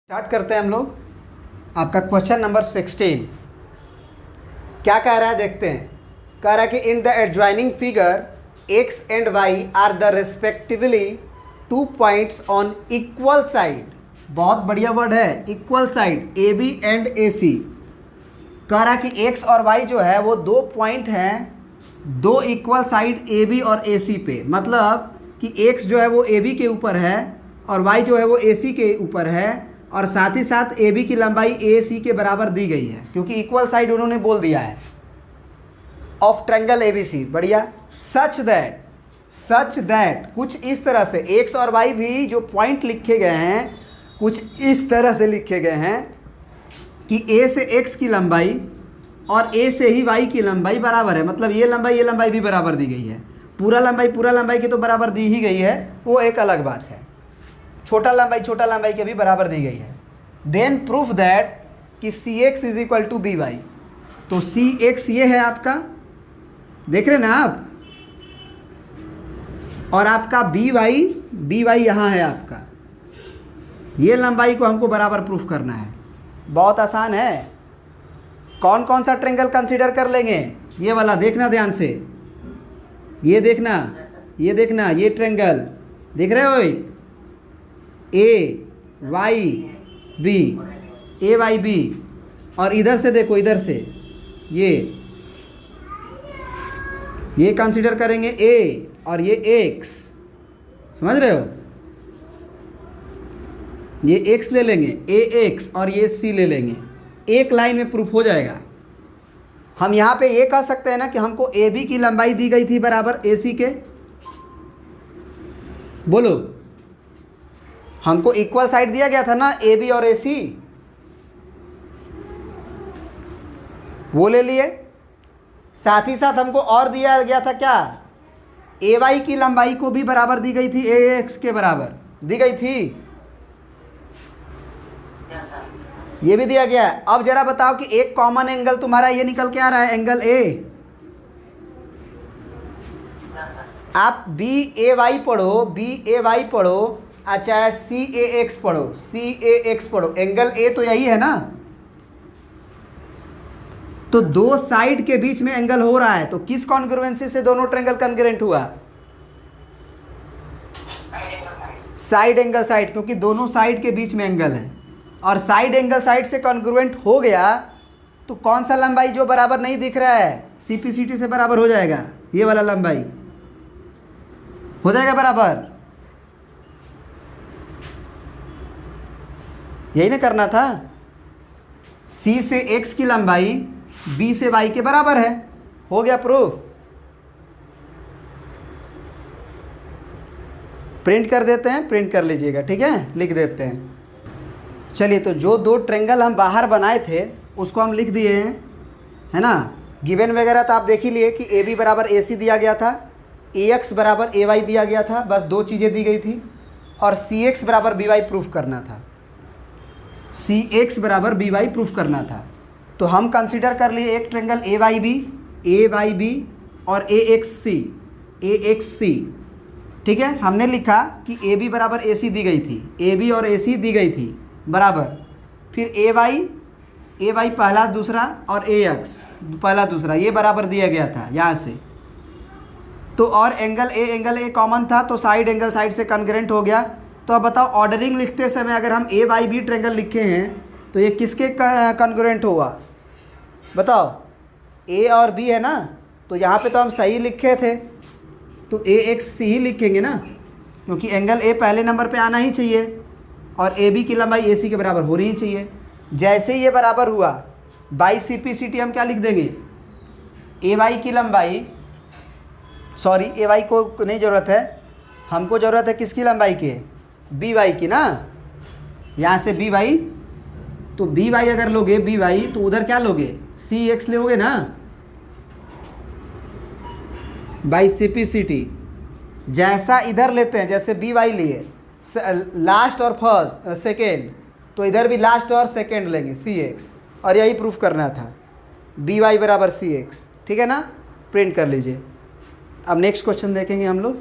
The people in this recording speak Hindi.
स्टार्ट करते हैं हम लोग। आपका क्वेश्चन नंबर 16 क्या कह रहा है देखते हैं। कह रहा है कि in the adjoining figure x and y are the respectively 2 points on equal side. बहुत बढ़िया वर्ड है, equal side, A B and A C. कह रहा है कि x और y जो है वो 2 पॉइंट हैं, 2 इक्वल साइड ए बी और ए सी पे। मतलब कि x जो है वो ए बी के ऊपर है और y जो है वो ए सी के ऊपर है, और साथ ही साथ ए बी की लंबाई ए सी के बराबर दी गई है, क्योंकि इक्वल साइड उन्होंने बोल दिया है of triangle A B C. बढ़िया। सच दैट कुछ इस तरह से एक्स और वाई भी जो पॉइंट लिखे गए हैं कुछ इस तरह से लिखे गए हैं कि ए से एक्स की लंबाई और ए से ही वाई की लंबाई बराबर है। मतलब ये लंबाई भी बराबर दी गई है। पूरा लंबाई की तो बराबर दी ही गई है, वो एक अलग बात है। छोटा लंबाई के भी बराबर दी गई है। देन प्रूफ दैट कि C X is equal to B Y. तो सी एक्स ये है आपका, देख रहे ना आप, और आपका बी वाई यहाँ है आपका। ये लंबाई को हमको बराबर प्रूफ करना है। बहुत आसान है। कौन कौन सा ट्रायंगल कंसीडर कर लेंगे, ये वाला देखना ध्यान से। ये देखना, ये ट्रायंगल देख रहे हो, ए वाई बी, और इधर से देखो, इधर से ये कंसीडर करेंगे ए और ये एक्स, समझ रहे हो। ये एक्स ले लेंगे, ए एक्स, और ये सी ले लेंगे। एक लाइन में प्रूफ हो जाएगा। हम यहाँ पे ये कह सकते हैं ना कि हमको ए बी की लंबाई दी गई थी बराबर ए सी के। बोलो, हमको इक्वल साइड दिया गया था ना ए बी और ए सी, वो ले लिए। साथ ही साथ हमको और दिया गया था क्या, ए वाई की लंबाई को भी बराबर दी गई थी, ए एक्स के बराबर दी गई थी, ये भी दिया गया। अब जरा बताओ कि एक कॉमन एंगल तुम्हारा ये निकल के आ रहा है, एंगल ए। आप बी ए वाई पढ़ो, अच्छा सी ए एक्स पढ़ो, एंगल ए तो यही है ना। तो दो साइड के बीच में एंगल हो रहा है, तो किस कॉन्ग्रुएंसी से दोनों ट्रायंगल कॉन्ग्रुएंट हुआ, साइड एंगल साइड, क्योंकि दोनों साइड के बीच में एंगल है। और साइड एंगल साइड से कॉन्ग्रुएंट हो गया तो कौन सा लंबाई जो बराबर नहीं दिख रहा है, सीपीसीटी से बराबर हो जाएगा। ये वाला लंबाई हो जाएगा बराबर। यही ना करना था। सी से एक्स की लंबाई बी से वाई के बराबर है, हो गया प्रूफ। प्रिंट कर देते हैं, प्रिंट कर लीजिएगा, ठीक है, लिख देते हैं। चलिए, तो जो 2 ट्रायंगल हम बाहर बनाए थे उसको हम लिख दिए हैं, है ना। गिवन वगैरह तो आप देख ही लिए कि ए बी बराबर ए सी दिया गया था, ए एक्स बराबर ए वाई दिया गया था, बस 2 चीज़ें दी गई थी। और सी एक्स बराबर बी वाई प्रूफ करना था, सी एक्स बराबर बी वाई प्रूफ करना था। तो हम कंसीडर कर लिए एक ट्रायंगल ए वाई बी और ए एक्स सी, ठीक है। हमने लिखा कि ए बी बराबर ए सी दी गई थी, ए बी और ए सी दी गई थी बराबर। फिर ए वाई पहला दूसरा और ए एक्स पहला दूसरा, ये बराबर दिया गया था यहाँ से। तो और एंगल ए कॉमन था, तो साइड एंगल साइड से कॉन्ग्रुएंट हो गया। तो अब बताओ, ऑर्डरिंग लिखते समय अगर हम ए वाई बी ट्रायंगल लिखे हैं तो ये किसके कॉन्ग्रुएंट हुआ, बताओ। ए और बी है ना, तो यहाँ पे तो हम सही लिखे थे, तो ए एक्स सी ही लिखेंगे ना, क्योंकि एंगल ए पहले नंबर पे आना ही चाहिए और ए बी की लंबाई ए सी के बराबर होनी ही चाहिए। जैसे ही ये बराबर हुआ, by C P C T हम क्या लिख देंगे, ए वाई की लंबाई, सॉरी ए वाई को नहीं ज़रूरत है, हमको ज़रूरत है किसकी लंबाई के, बी वाई की ना। यहाँ से बी वाई, तो बी वाई अगर लोगे बी वाई, तो उधर क्या लोगे, सी एक्स लोगे ना, by C P C T. जैसा इधर लेते हैं, जैसे बी वाई लिए लास्ट और फर्स्ट सेकेंड, तो इधर भी लास्ट और सेकेंड लेंगे सी एक्स, और यही प्रूफ करना था, बी वाई बराबर सी एक्स, ठीक है ना। प्रिंट कर लीजिए। अब नेक्स्ट क्वेश्चन देखेंगे हम लोग।